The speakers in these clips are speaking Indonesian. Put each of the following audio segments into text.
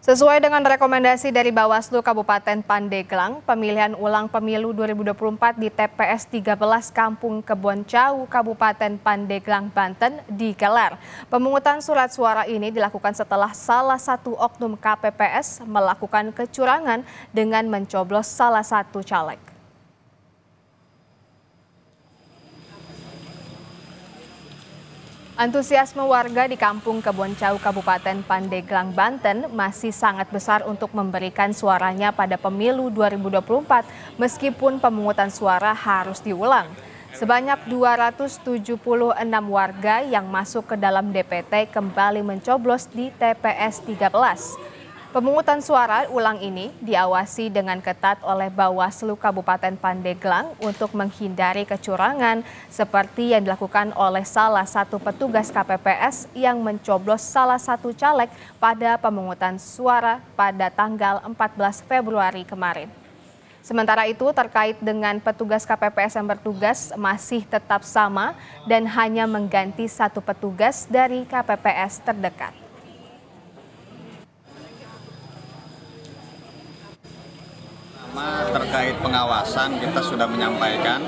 Sesuai dengan rekomendasi dari Bawaslu Kabupaten Pandeglang, pemilihan ulang pemilu 2024 di TPS 13 Kampung Kebon-Cau, Kabupaten Pandeglang, Banten digelar. Pemungutan surat suara ini dilakukan setelah salah satu oknum KPPS melakukan kecurangan dengan mencoblos salah satu caleg. Antusiasme warga di Kampung Kebon-Cau, Kabupaten Pandeglang, Banten masih sangat besar untuk memberikan suaranya pada pemilu 2024 meskipun pemungutan suara harus diulang. Sebanyak 276 warga yang masuk ke dalam DPT kembali mencoblos di TPS 13. Pemungutan suara ulang ini diawasi dengan ketat oleh Bawaslu Kabupaten Pandeglang untuk menghindari kecurangan seperti yang dilakukan oleh salah satu petugas KPPS yang mencoblos salah satu caleg pada pemungutan suara pada tanggal 14 Februari kemarin. Sementara itu terkait dengan petugas KPPS yang bertugas masih tetap sama dan hanya mengganti satu petugas dari KPPS terdekat. Terkait pengawasan, kita sudah menyampaikan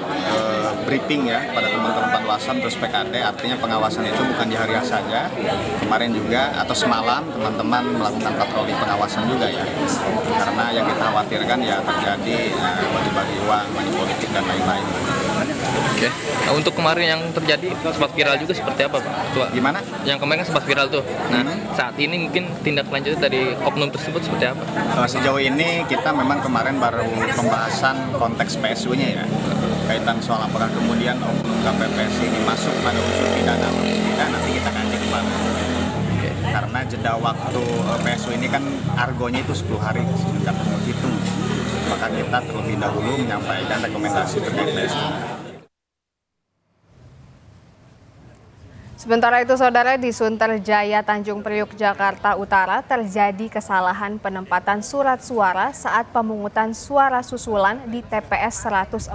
briefing ya pada teman-teman Panwasan terus PKD, artinya pengawasan itu bukan di hari saja. Kemarin juga atau semalam teman-teman melakukan patroli pengawasan juga ya, karena yang kita khawatirkan ya terjadi bagi-bagi uang, money politik dan lain-lain. Oke. Nah, untuk kemarin yang terjadi sempat viral juga seperti apa, Pak? Tua. Gimana? Yang kemarin kan sempat viral tuh. Nah, saat ini mungkin tindak lanjut dari oknum tersebut seperti apa? Sejauh ini kita memang kemarin baru pembahasan konteks PSU-nya ya, kaitan soal apakah kemudian oknum KPPS ini masuk pada unsur pidana atau tidak, nanti kita kaji kembali. Oke. Karena jeda waktu PSU ini kan argonya itu 10 hari sejak menghitung, maka kita terlebih dahulu menyampaikan rekomendasi terkait PSU. Sementara itu, Saudara, di Sunterjaya, Tanjung Priuk, Jakarta Utara terjadi kesalahan penempatan surat suara saat pemungutan suara susulan di TPS 147.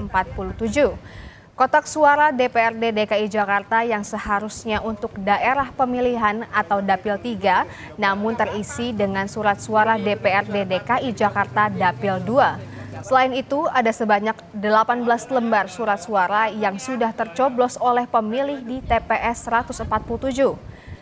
Kotak suara DPRD DKI Jakarta yang seharusnya untuk daerah pemilihan atau Dapil 3, namun terisi dengan surat suara DPRD DKI Jakarta Dapil 2. Selain itu, ada sebanyak 18 lembar surat suara yang sudah tercoblos oleh pemilih di TPS 147.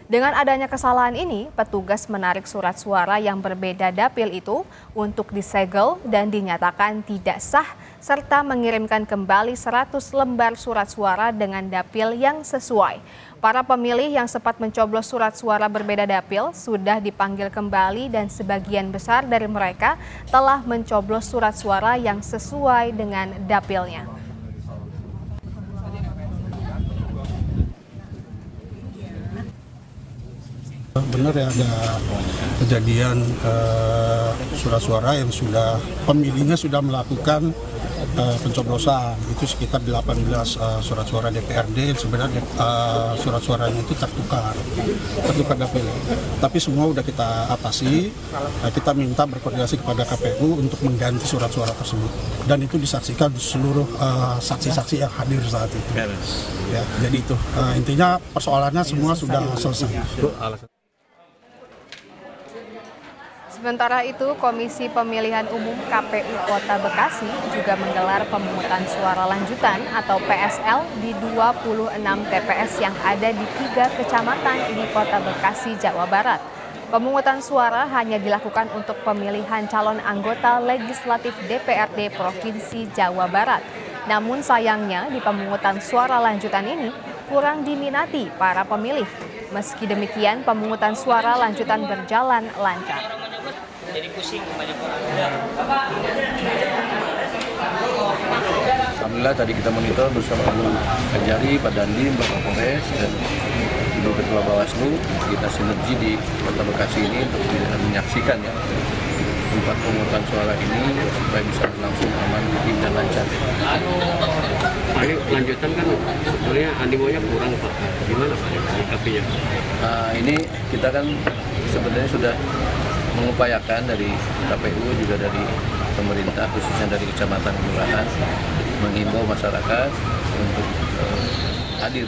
Dengan adanya kesalahan ini, petugas menarik surat suara yang berbeda dapil itu untuk disegel dan dinyatakan tidak sah, serta mengirimkan kembali 100 lembar surat suara dengan dapil yang sesuai. Para pemilih yang sempat mencoblos surat suara berbeda dapil sudah dipanggil kembali dan sebagian besar dari mereka telah mencoblos surat suara yang sesuai dengan dapilnya. Benar ya, ada kejadian surat suara yang sudah pemilihnya sudah melakukan pencoblosan, itu sekitar 18 surat suara DPRD. Sebenarnya surat suaranya itu tertukar dapil, tapi semua udah kita atasi. Kita minta berkoordinasi kepada KPU untuk mengganti surat suara tersebut, dan itu disaksikan seluruh saksi-saksi yang hadir saat itu ya. Jadi itu intinya persoalannya semua sudah selesai. Sementara itu, Komisi Pemilihan Umum KPU Kota Bekasi juga menggelar pemungutan suara lanjutan atau PSL di 26 TPS yang ada di 3 kecamatan di Kota Bekasi, Jawa Barat. Pemungutan suara hanya dilakukan untuk pemilihan calon anggota legislatif DPRD Provinsi Jawa Barat. Namun sayangnya di pemungutan suara lanjutan ini kurang diminati para pemilih. Meski demikian, pemungutan suara lanjutan berjalan lancar. Jadi pusing banyak orang. Alhamdulillah tadi kita monitor bersama Bu Kajari, Pak Dandim, Pak Kapolres, dan Ibu Ketua Bawaslu. Kita sinergi di Kota Bekasi ini untuk menyaksikan ya tempat pemungutan suara ini supaya bisa berlangsung aman, tertib dan lancar. Ini lanjutan kan sebenarnya animonya kurang, Pak. Gimana Pak menyikapinya? Ini kita kan sebenarnya sudah mengupayakan dari KPU juga dari pemerintah, khususnya dari kecamatan kelurahan, menghimbau masyarakat untuk hadir.